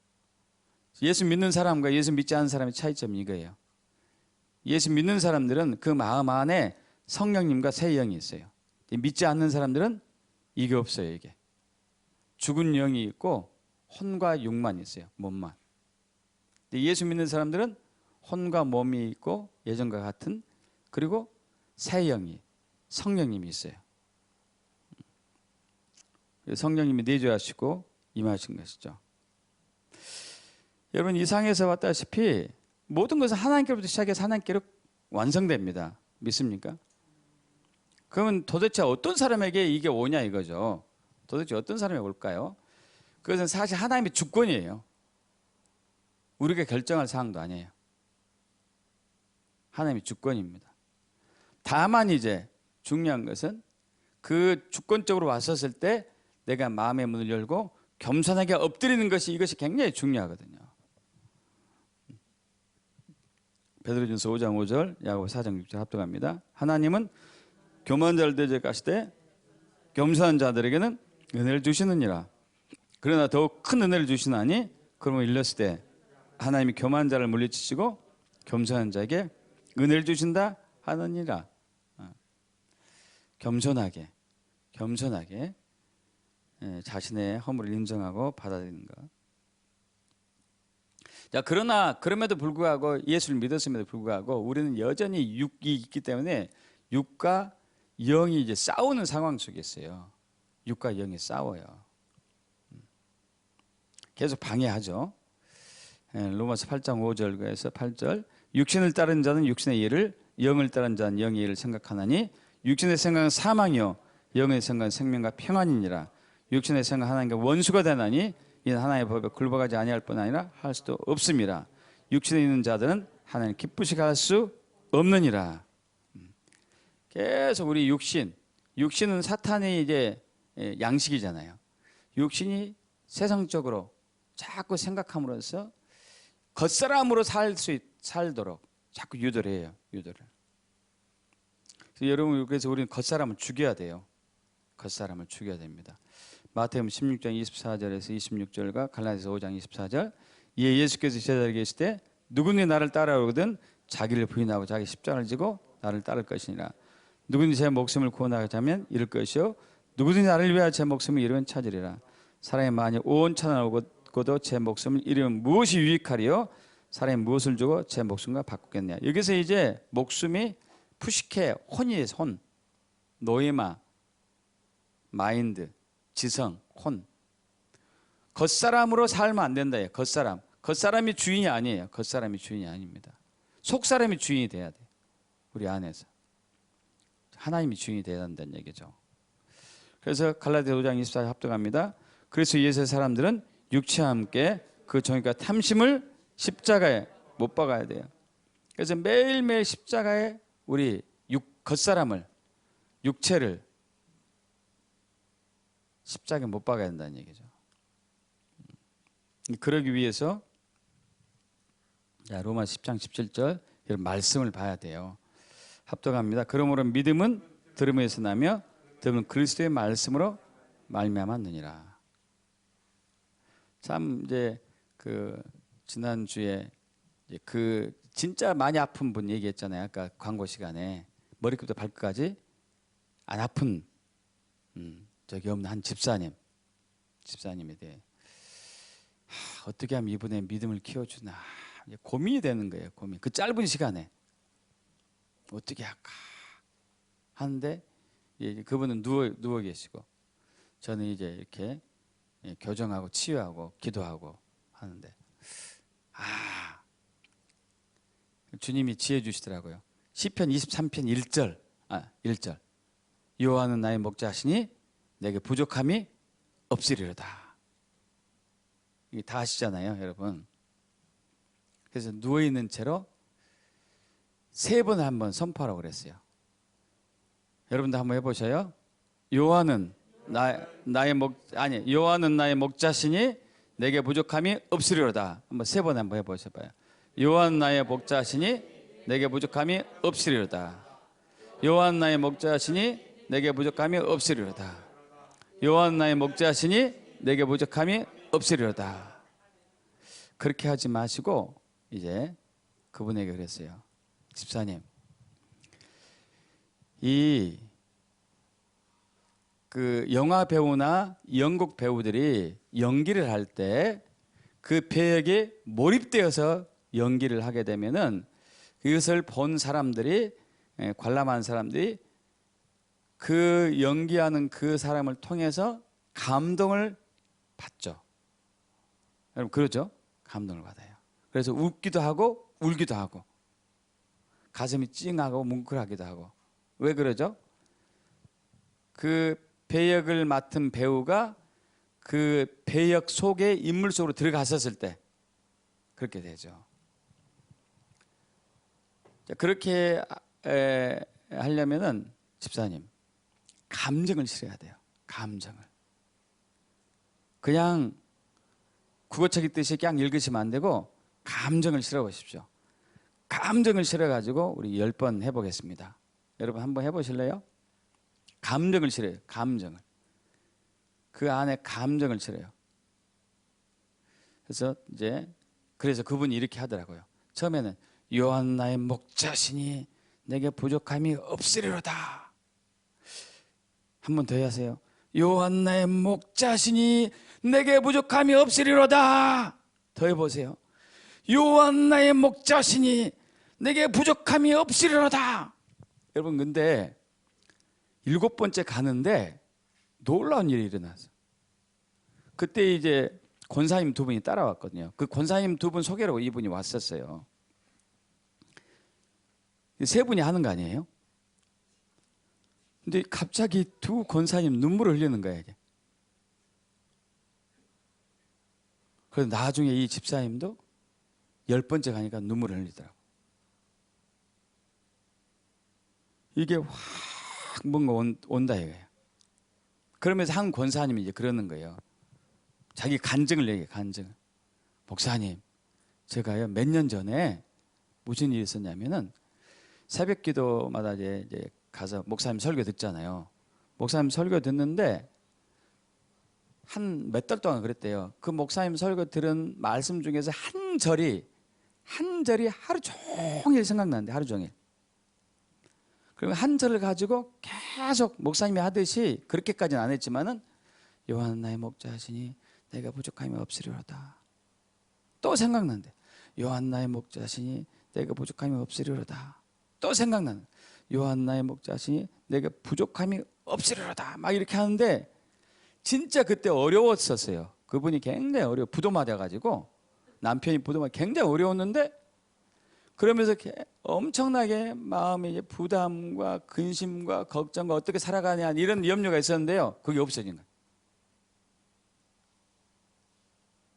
예수 믿는 사람과 예수 믿지 않는 사람의 차이점이 이거예요. 예수 믿는 사람들은 그 마음 안에 성령님과 새 영이 있어요. 믿지 않는 사람들은 이게 없어요. 이게 죽은 영이 있고 혼과 육만 있어요. 몸만. 예수 믿는 사람들은 혼과 몸이 있고 예전과 같은, 그리고 새 영이, 성령님이 있어요. 성령님이 내주하시고 임하신 것이죠. 여러분, 이 상에서 봤다시피 모든 것은 하나님께로부터 시작해서 하나님께로 완성됩니다. 믿습니까? 그러면 도대체 어떤 사람에게 이게 오냐 이거죠. 도대체 어떤 사람이 올까요? 그것은 사실 하나님의 주권이에요. 우리가 결정할 사항도 아니에요. 하나님의 주권입니다. 다만 이제 중요한 것은 그 주권적으로 왔었을 때 내가 마음의 문을 열고 겸손하게 엎드리는 것이, 이것이 굉장히 중요하거든요. 베드로전서 5장 5절, 야고보 4장 6절 합독합니다. 하나님은 교만한 자를 대적하시되 겸손한 자들에게는 은혜를 주시느니라. 그러나 더욱 큰 은혜를 주시나니 그러면 일렀을 때 하나님이 교만한 자를 물리치시고 겸손한 자에게 은혜를 주신다 하느니라. 겸손하게 자신의 허물을 인정하고 받아들이는 것. 자, 그러나 그럼에도 불구하고 예수를 믿었음에도 불구하고 우리는 여전히 육이 있기 때문에 육과 영이 이제 싸우는 상황 속에 있어요. 육과 영이 싸워요. 계속 방해하죠. 로마서 8장 5절에서 8절 육신을 따르는 자는 육신의 일을 영을 따르는 자는 영의 일을 생각하나니 육신의 생각은 사망이요 영의 생각은 생명과 평안이니라. 육신의 생각 하나님과 원수가 되나니 이는 하나님의 법에 굴복하지 아니할 뿐 아니라 할 수도 없습니다. 육신에 있는 자들은 하나님 기쁘시게 할 수 없느니라. 계속 우리 육신은 사탄의 이제 양식이잖아요. 육신이 세상적으로 자꾸 생각함으로써 겉사람으로 살도록 자꾸 유도를 해요. 유도를. 여러분, 그래서 우리는 겉사람을 죽여야 돼요. 겉사람을 죽여야 됩니다. 마태복음 16장 24절에서 26절과 갈라디아서 5장 24절. 이에 예수께서 제자들에게 계실 때 누구든지 나를 따라오거든 자기를 부인하고 자기 십자가를 지고 나를 따를 것이니라. 누구든지 제 목숨을 구원하고자 하면 잃을 것이요 누구든지 나를 위하여 제 목숨을 잃으면 찾으리라. 사람이 만일 온 천하를 얻고도 제 목숨을 잃으면 무엇이 유익하리요? 사람이 무엇을 주고 제 목숨과 바꾸겠냐. 여기서 이제 목숨이 푸시케, 혼이에요. 혼, 노예마, 마인드, 지성, 혼. 겉사람으로 살면 안 된다. 겉사람이 주인이 아니에요. 겉사람이 주인이 아닙니다. 속사람이 주인이 돼야 돼. 우리 안에서 하나님이 주인이 돼야 한다는 얘기죠. 그래서 갈라디아 5장 24절 합독합니다. 그래서 예수의 사람들은 육체와 함께 그 정욕과 탐심을 십자가에 못 박아야 돼요. 그래서 매일매일 십자가에 우리 겉사람을, 육체를 십자가에 못 박아야 된다는 얘기죠. 그러기 위해서 로마 10장 17절 이런 말씀을 봐야 돼요. 합독합니다. 그러므로 믿음은 들음에서 나며 들음은 그리스도의 말씀으로 말미암았느니라. 참 이제 그 지난주에 그 진짜 많이 아픈 분 얘기했잖아요. 아까 광고 시간에 머리부터 발끝까지 안 아픈 저기 없는 한 집사님에 대해 어떻게 하면 이분의 믿음을 키워주나 고민이 되는 거예요. 고민. 그 짧은 시간에 어떻게 할까 하는데 그분은 누워 계시고 저는 이제 이렇게 교정하고 치유하고 기도하고 하는데 주님이 지혜 주시더라고요. 시편 23편 1절 여호와는 나의 목자시니 내게 부족함이 없으리로다. 이게 다 아시잖아요, 여러분. 그래서 누워 있는 채로 3번 한번 선포하라고 그랬어요. 여러분도 한번 해보셔요. 여호와는 나의 목자시니 내게 부족함이 없으리로다. 한번 3번 한번 해보셔봐요. 여호와는 나의 목자시니 내게 부족함이 없으리로다. 여호와는 나의 목자시니 내게 부족함이 없으리로다. 여호와는 나의 목자시니 내게 부족함이 없으리로다. 그렇게 하지 마시고 이제 그분에게 그랬어요. 집사님, 그 영화 배우나 연극 배우들이 연기를 할 때 그 배역에 몰입되어서 연기를 하게 되면은 그것을 본 사람들이 관람한 사람들이 그 연기하는 그 사람을 통해서 감동을 받죠. 여러분 그러죠? 감동을 받아요. 그래서 웃기도 하고 울기도 하고 가슴이 찡하고 뭉클하기도 하고. 왜 그러죠? 그 배역을 맡은 배우가 그 배역 속에 인물 속으로 들어갔었을 때 그렇게 되죠. 그렇게 하려면은 집사님 감정을 실어야 돼요. 감정을. 그냥 국어책 읽듯이 그냥 읽으시면 안 되고 감정을 실어 보십시오. 감정을 실어 가지고 우리 10번 해보겠습니다. 여러분 한번 해보실래요? 감정을 실어요. 감정을. 그 안에 감정을 실어요. 그래서 그분이 이렇게 하더라고요. 처음에는 여호와는 나의 목자시니 내게 부족함이 없으리로다. 한 번 더 하세요. 여호와는 나의 목자시니 내게 부족함이 없으리로다. 더 해보세요. 요한 나의 목자시니 내게 부족함이 없으리로다. 여러분, 근데 7번째 가는데 놀라운 일이 일어났어요. 그때 이제 권사님 2분이 따라왔거든요. 그 권사님 2분 소개로 이분이 왔었어요. 3분이 하는 거 아니에요? 근데 갑자기 2 권사님 눈물을 흘리는 거예요. 이게. 그래서 나중에 이 집사님도 10번째 가니까 눈물을 흘리더라고요. 이게 확 뭔가 온다 이거예요. 그러면서 한 권사님이 이제 그러는 거예요. 자기 간증을 얘기해요. 간증을. 목사님, 제가요 몇 년 전에 무슨 일이 있었냐면은 새벽 기도마다 이제 가서 목사님 설교 듣잖아요. 목사님 설교 듣는데 한 몇 달 동안 그랬대요. 그 목사님 설교 들은 말씀 중에서 한 절이 하루 종일 생각나는데, 하루 종일. 그러면 한 절을 가지고 계속 목사님이 하듯이, 그렇게까지는 안 했지만은, 요한 나의 목자시니 내가 부족함이 없으리로다. 또 생각난대. 요한 나의 목자시니 내가 부족함이 없으리로다. 또 생각나는. 요한 나의 목자시니 내가 부족함이 없으리로다. 막 이렇게 하는데 진짜 그때 어려웠었어요. 그분이 굉장히 부도맞아가지고, 남편이 부도맞아 굉장히 어려웠는데, 그러면서 엄청나게 마음에 이제 부담과 근심과 걱정과 어떻게 살아가냐 이런 염려가 있었는데요. 그게 없어진 거예요.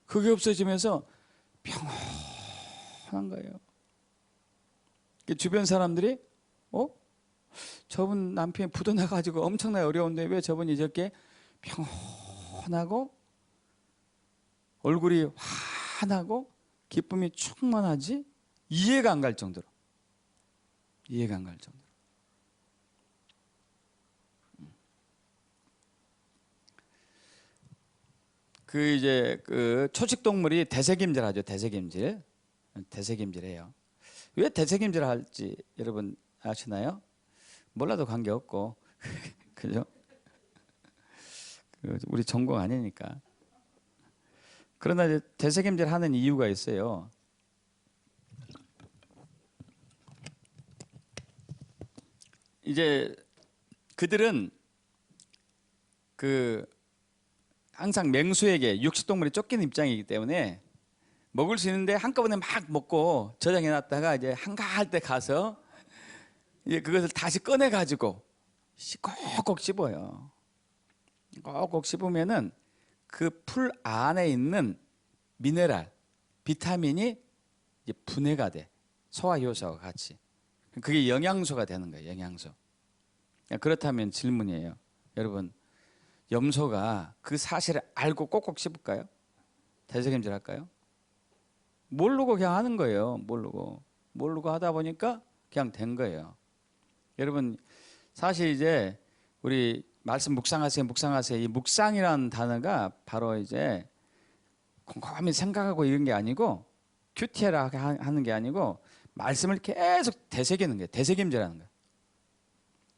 그게 없어지면서 평온한 거예요. 주변 사람들이 저분 남편이 부도나가지고 엄청나게 어려운데 왜 저분이 저렇게 평온하고 얼굴이 환하고 기쁨이 충만하지? 이해가 안 갈 정도로. 이해가 안 갈 정도로. 그 초식 동물이 대세김질 하죠. 대세김질. 대세김질해요. 왜 대세김질 할지 여러분 아시나요? 몰라도 관계없고. 그죠? 우리 전공 아니니까. 그러나 이제 대세김질 하는 이유가 있어요. 이제 그들은 항상 맹수에게 육식동물이 쫓기는 입장이기 때문에 먹을 수 있는데 한꺼번에 막 먹고 저장해 놨다가 이제 한가할 때 가서 이제 그것을 다시 꺼내 가지고 꼭꼭 씹어요. 꼭꼭 씹으면은 그 풀 안에 있는 미네랄, 비타민이 이제 분해가 돼. 소화 효소와 같이. 그게 영양소가 되는 거예요. 영양소. 그렇다면 질문이에요. 여러분, 염소가 그 사실을 알고 꼭꼭 씹을까요? 대세김질 할까요? 모르고 그냥 하는 거예요. 모르고 하다 보니까 그냥 된 거예요. 여러분, 사실 이제 우리 말씀 묵상하세요. 이 묵상이라는 단어가 바로 이제 곰곰이 생각하고 이런 게 아니고 큐티하게 하는 게 아니고 말씀을 계속 되새기는 거예요. 되새김질하는 거예요.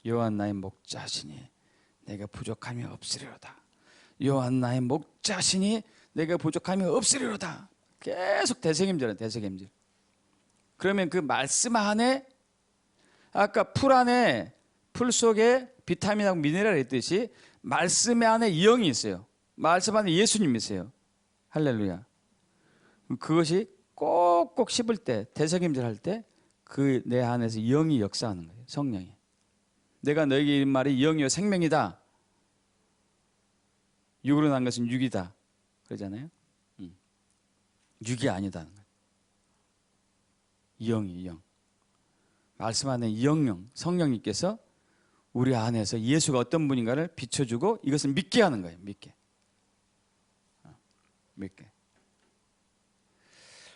요한 나의 목자시니 내가 부족함이 없으리로다. 요한 나의 목자시니 내가 부족함이 없으리로다. 계속 되새김질은 되새김질. 그러면 그 말씀 안에 아까 풀 속에 비타민하고 미네랄이 있듯이 말씀 안에 영이 있어요. 말씀 안에 예수님이 있어요. 할렐루야. 그것이 꼭꼭 씹을 때, 되새김질 할 때 그 내 안에서 영이 역사하는 거예요. 성령이. 내가 너에게 이른 말이 영이요 생명이다. 육으로 난 것은 육이다. 그러잖아요. 육이 아니다는 거예요. 영이 영. 말씀 안에 영령, 성령님께서 우리 안에서 예수가 어떤 분인가를 비춰주고 이것을 믿게 하는 거예요. 믿게.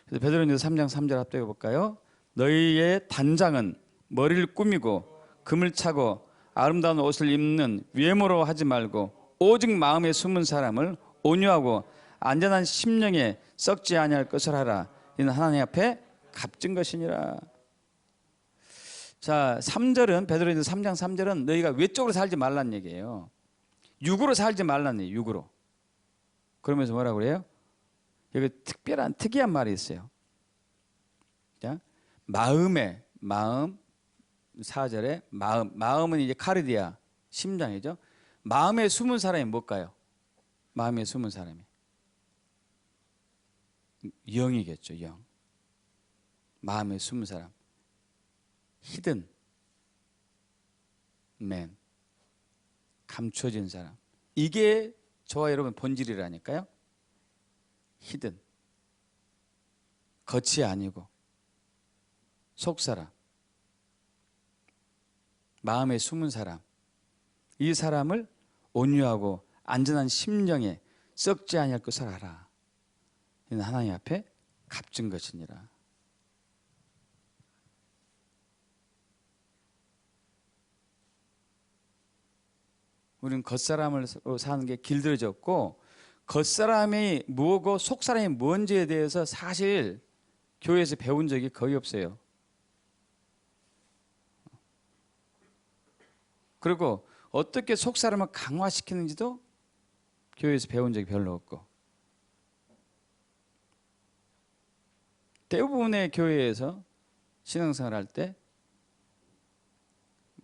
그래서 베드로전서 3장 3절 합독해 볼까요? 너희의 단장은 머리를 꾸미고 금을 차고 아름다운 옷을 입는 외모로 하지 말고 오직 마음에 숨은 사람을 온유하고 안전한 심령에 썩지 아니할 것을 하라. 이는 하나님 앞에 값진 것이니라. 자, 3절은 베드로전서 3장 3절은 너희가 외적으로 살지 말란 얘기예요. 육으로 살지 말란 얘기예요. 육으로. 그러면서 뭐라고 그래요? 여기 특이한 말이 있어요. 자, 마음 4절에 마음은 이제 카르디아 심장이죠. 마음에 숨은 사람이 뭘까요? 마음에 숨은 사람이 영이겠죠. 영. 마음에 숨은 사람. 히든 맨. 감춰진 사람. 이게 저와 여러분 본질이라니까요. 히든. 겉이 아니고 속사람. 마음에 숨은 사람. 이 사람을 온유하고 안전한 심령에 썩지 아니할 것을 알아. 이는 하나님 앞에 값진 것이니라. 우리는 겉사람으로 사는 게 길들여졌고, 겉사람이 뭐고 속사람이 뭔지에 대해서 사실 교회에서 배운 적이 거의 없어요. 그리고 어떻게 속사람을 강화시키는지도 교회에서 배운 적이 별로 없고, 대부분의 교회에서 신앙생활 할 때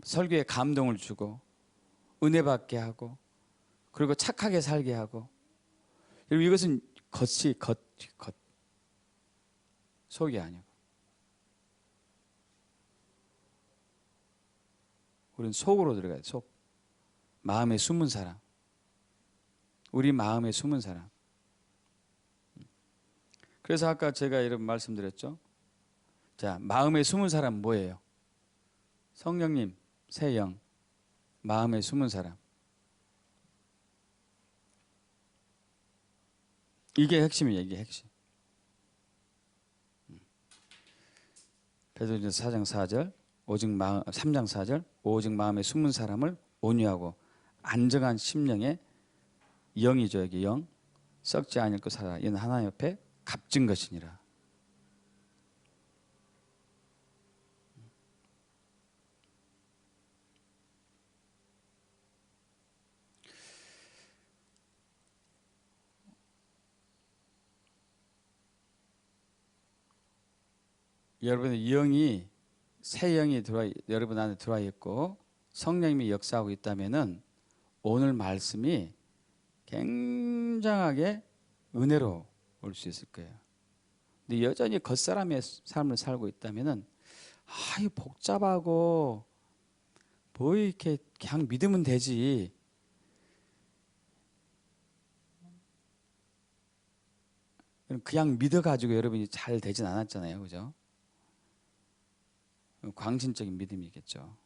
설교에 감동을 주고 은혜 받게 하고 그리고 착하게 살게 하고, 여러분 이것은 겉이 겉 속이 아니고, 우리는 속으로 들어가야 돼. 속. 마음에 숨은 사람. 우리 마음에 숨은 사람. 그래서 아까 제가 이런 말씀드렸죠. 자, 마음에 숨은 사람 뭐예요? 성령님, 새 영. 마음에 숨은 사람. 이게 핵심이에요. 이게 핵심. 베드로전서 4장 4절, 3장 4절, 오직 마음에 숨은 사람을 온유하고 안정한 심령에 영이죠. 여기 영. 썩지 아니할 것 살아. 이는 하나님 옆에 값진 것이니라. 여러분의 영이, 새 영이 여러분 안에 들어와 있고 성령님이 역사하고 있다면은 오늘 말씀이 굉장하게 은혜로 올 수 있을 거예요. 근데 여전히 겉사람의 삶을 살고 있다면은 이 복잡하고 뭐 이렇게 그냥 믿으면 되지. 그냥 믿어가지고 여러분이 잘 되진 않았잖아요, 그죠? 광신적인 믿음이겠죠.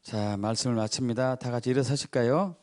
자, 말씀을 마칩니다. 다 같이 일어서실까요?